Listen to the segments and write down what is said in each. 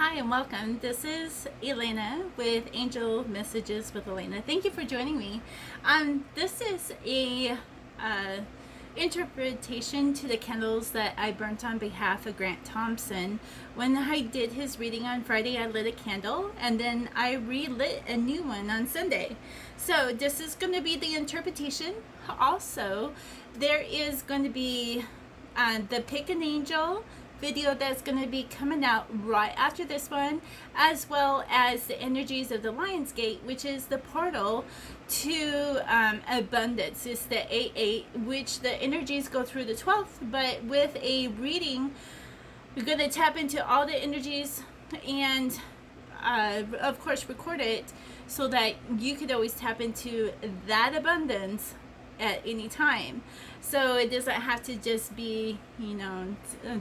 Hi and welcome. This is Elena with Angel Messages with Elena. Thank you for joining me. This is a interpretation to the candles that I burnt on behalf of Grant Thompson. When I did his reading on Friday, I lit a candle and then I relit a new one on Sunday. So this is going to be the interpretation. Also, there is going to be the Pick an Angel video that's going to be coming out right after this one, as well as the energies of the Lion's Gate, which is the portal to abundance. It's the 8-8, which the energies go through the 12th, but with a reading you're going to tap into all the energies and of course record it so that you could always tap into that abundance at any time. So it doesn't have to just be,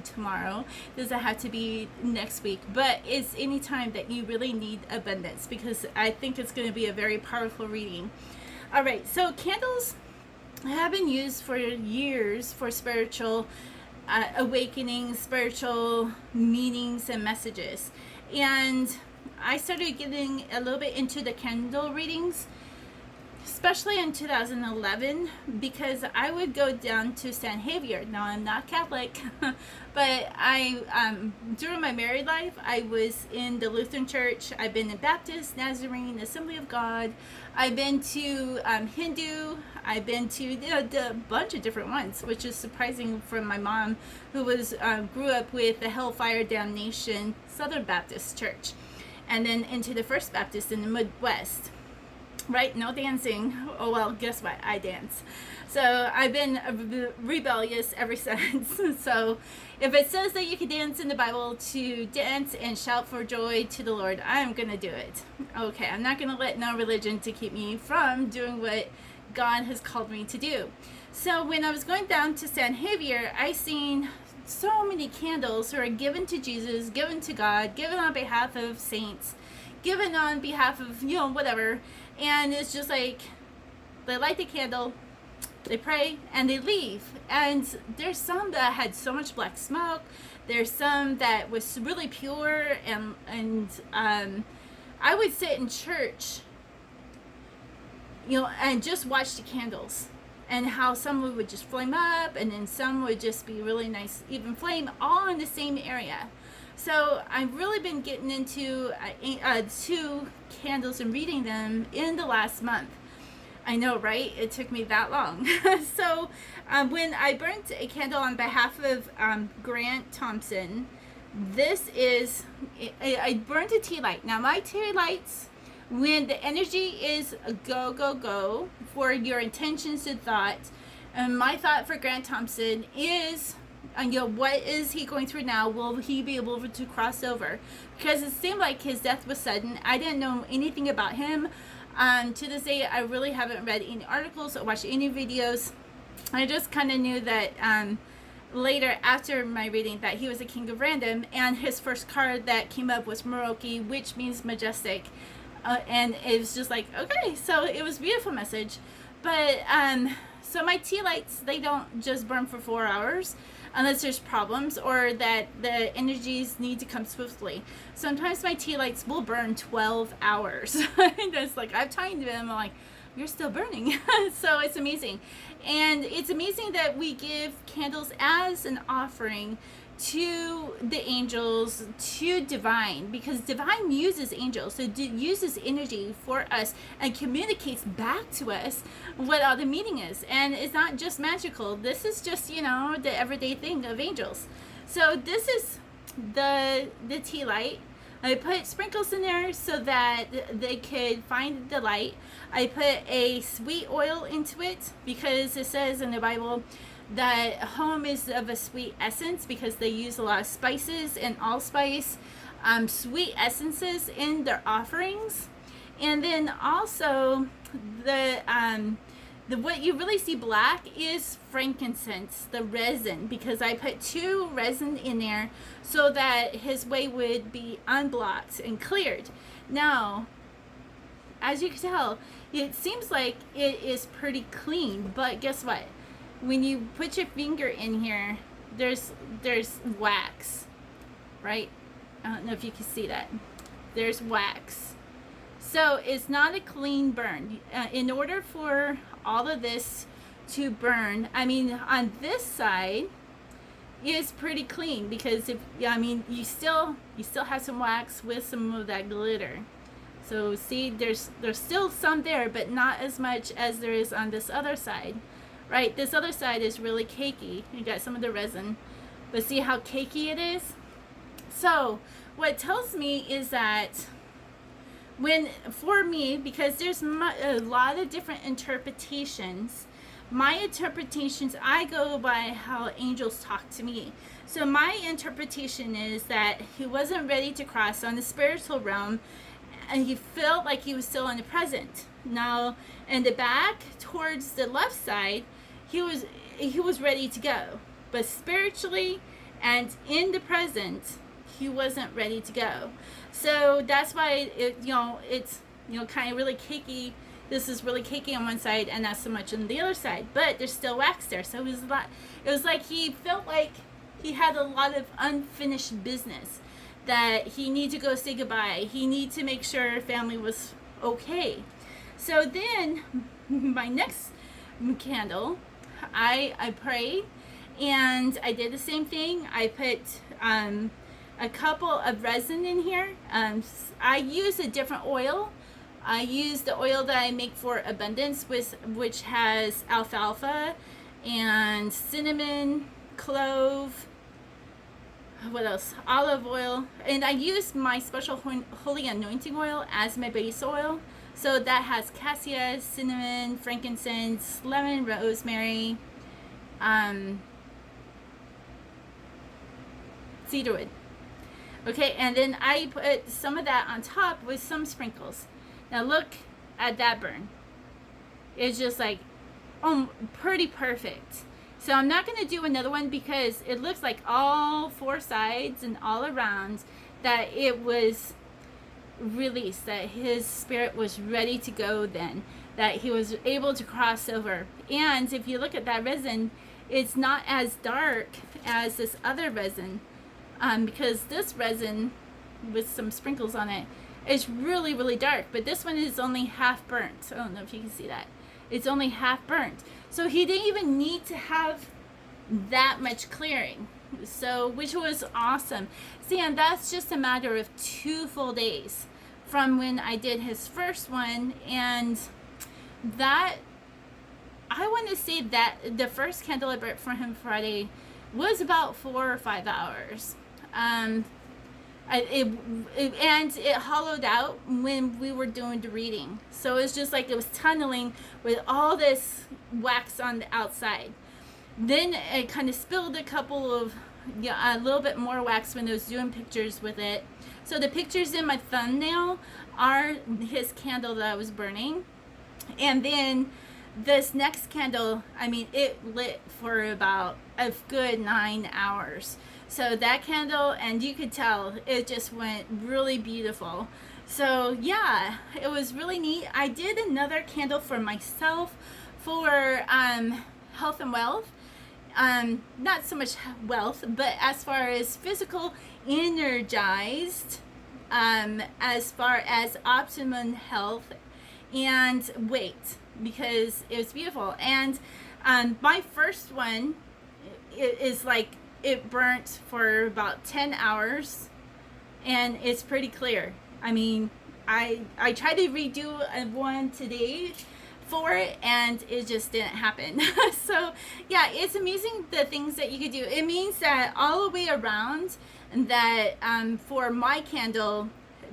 tomorrow. It doesn't have to be next week, but it's any time that you really need abundance, because I think it's going to be a very powerful reading. All right, so candles have been used for years for spiritual awakening, spiritual meanings and messages. And I started getting a little bit into the candle readings, especially in 2011, because I would go down to San Javier. Now, I'm not Catholic, but during my married life, I was in the Lutheran Church. I've been in Baptist, Nazarene, Assembly of God. I've been to Hindu. I've been to a bunch of different ones, which is surprising from my mom, who grew up with the Hellfire Damnation Southern Baptist Church, and then into the First Baptist in the Midwest. Right, no dancing. Oh well, guess what? I dance. So I've been rebellious ever since. So if it says that you can dance in the Bible, to dance and shout for joy to the Lord, I'm gonna do it. Okay, I'm not gonna let no religion to keep me from doing what God has called me to do. So when I was going down to San Javier, I seen so many candles who are given to Jesus, given to God, given on behalf of saints, given on behalf of whatever. And it's just like they light the candle, they pray, and they leave. And there's some that had so much black smoke. There's some that was really pure, and I would sit in church, and just watch the candles, and how some would just flame up, and then some would just be really nice, even flame, all in the same area. So I've really been getting into 2 candles and reading them in the last month. I know, right? It took me that long. So when I burnt a candle on behalf of Grant Thompson, I burnt a tea light. Now my tea lights, when the energy is a go, go, go for your intentions and thought, and my thought for Grant Thompson is, what is he going through now? Will he be able to cross over? Because it seemed like his death was sudden. I didn't know anything about him. To this day, I really haven't read any articles or watched any videos. I just kind of knew that later, after my reading, that he was a king of random, and his first card that came up was Muroki, which means majestic. And it was just like, okay, so it was a beautiful message. But so my tea lights, they don't just burn for 4 hours unless there's problems or that the energies need to come swiftly. Sometimes my tea lights will burn 12 hours. And it's like, I've timed them, I'm like, you're still burning. So it's amazing. And it's amazing that we give candles as an offering to the angels, to divine, because divine uses angels, so uses energy for us and communicates back to us what all the meaning is. And it's not just magical. This is just the everyday thing of angels. So this is the tea light. I put sprinkles in there so that they could find the light. I put a sweet oil into it because it says in the Bible that home is of a sweet essence, because they use a lot of spices and allspice, sweet essences in their offerings. And then also the what you really see black is frankincense, the resin, because I put 2 resin in there so that his way would be unblocked and cleared. Now, as you can tell, it seems like it is pretty clean, but guess what? When you put your finger in here, there's wax, right? I don't know if you can see that. There's wax. So it's not a clean burn. In order for all of this to burn, I mean, on this side is pretty clean because if I mean you still have some wax with some of that glitter. So see, there's still some there, but not as much as there is on this other side. Right? This other side is really cakey. You got some of the resin, but see how cakey it is? So what it tells me is that for me, because there's a lot of different interpretations, my interpretations, I go by how angels talk to me. So my interpretation is that he wasn't ready to cross on the spiritual realm, and he felt like he was still in the present. Now, in the back, towards the left side, he was ready to go. But spiritually and in the present, he wasn't ready to go. So that's why it's kind of really cakey. This is really cakey on one side and not so much on the other side, but there's still wax there. So it was like he felt like he had a lot of unfinished business that he needed to go say goodbye. He needed to make sure family was okay. So then my next candle, I prayed and I did the same thing. I put a couple of resin in here. I used a different oil. I used the oil that I make for abundance, which has alfalfa and cinnamon, clove, what else? Olive oil. And I used my special holy anointing oil as my base oil. So that has cassia, cinnamon, frankincense, lemon, rosemary, cedarwood. Okay, and then I put some of that on top with some sprinkles. Now look at that burn. It's just like, pretty perfect. So I'm not going to do another one because it looks like all four sides and all around that it was released, that his spirit was ready to go then, that he was able to cross over. And if you look at that resin, it's not as dark as this other resin, because this resin with some sprinkles on it is really, really dark, but this one is only half burnt. I don't know if you can see that. It's only half burnt. So he didn't even need to have that much clearing. So, which was awesome. See, and that's just a matter of 2 full days from when I did his first one. And that, I want to say that the first candle I burnt for him Friday was about 4 or 5 hours. And it hollowed out when we were doing the reading. So it's just like it was tunneling with all this wax on the outside. Then it kind of spilled a little bit more wax when I was doing pictures with it. So the pictures in my thumbnail are his candle that I was burning. And then this next candle, I mean, it lit for about a good 9 hours. So that candle, and you could tell it just went really beautiful. So yeah, it was really neat. I did another candle for myself for health and wealth. Not so much wealth, but as far as physical, energized, as far as optimum health and weight, because it was beautiful. And my first one is like, it burnt for about 10 hours and it's pretty clear. I mean, I tried to redo one today for it and it just didn't happen. So yeah, it's amazing the things that you could do. It means that all the way around that for my candle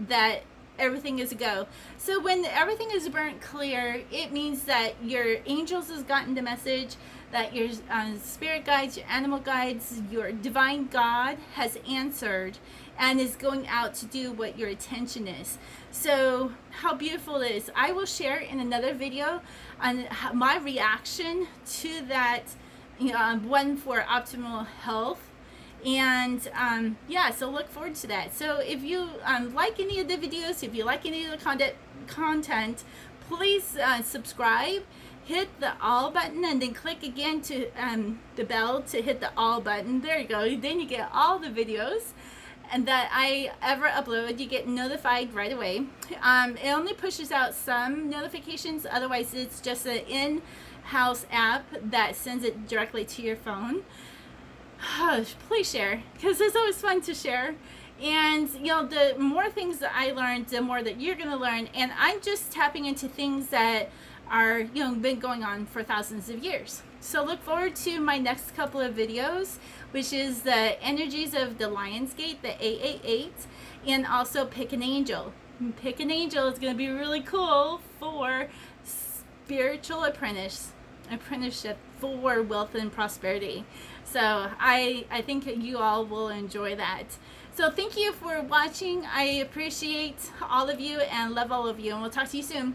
that everything is a go. So when everything is burnt clear, it means that your angels has gotten the message, that your spirit guides, your animal guides, your divine God has answered and is going out to do what your attention is. So how beautiful it is. I will share in another video on my reaction to that one for optimal health. And yeah, so look forward to that. So if you like any of the videos, if you like any of the content, please subscribe, hit the all button, and then click again to the bell to hit the all button. There you go. Then you get all the videos. and that I ever upload, you get notified right away. It only pushes out some notifications, otherwise it's just an in-house app that sends it directly to your phone. Please share, because it's always fun to share. And the more things that I learned, the more that you're going to learn. And I'm just tapping into things that are been going on for thousands of years. So look forward to my next couple of videos, which is the energies of the Lion's Gate, the 888, and also Pick an Angel. Pick an Angel is going to be really cool for spiritual apprenticeship for wealth and prosperity. So I think you all will enjoy that. So thank you for watching. I appreciate all of you and love all of you, and we'll talk to you soon.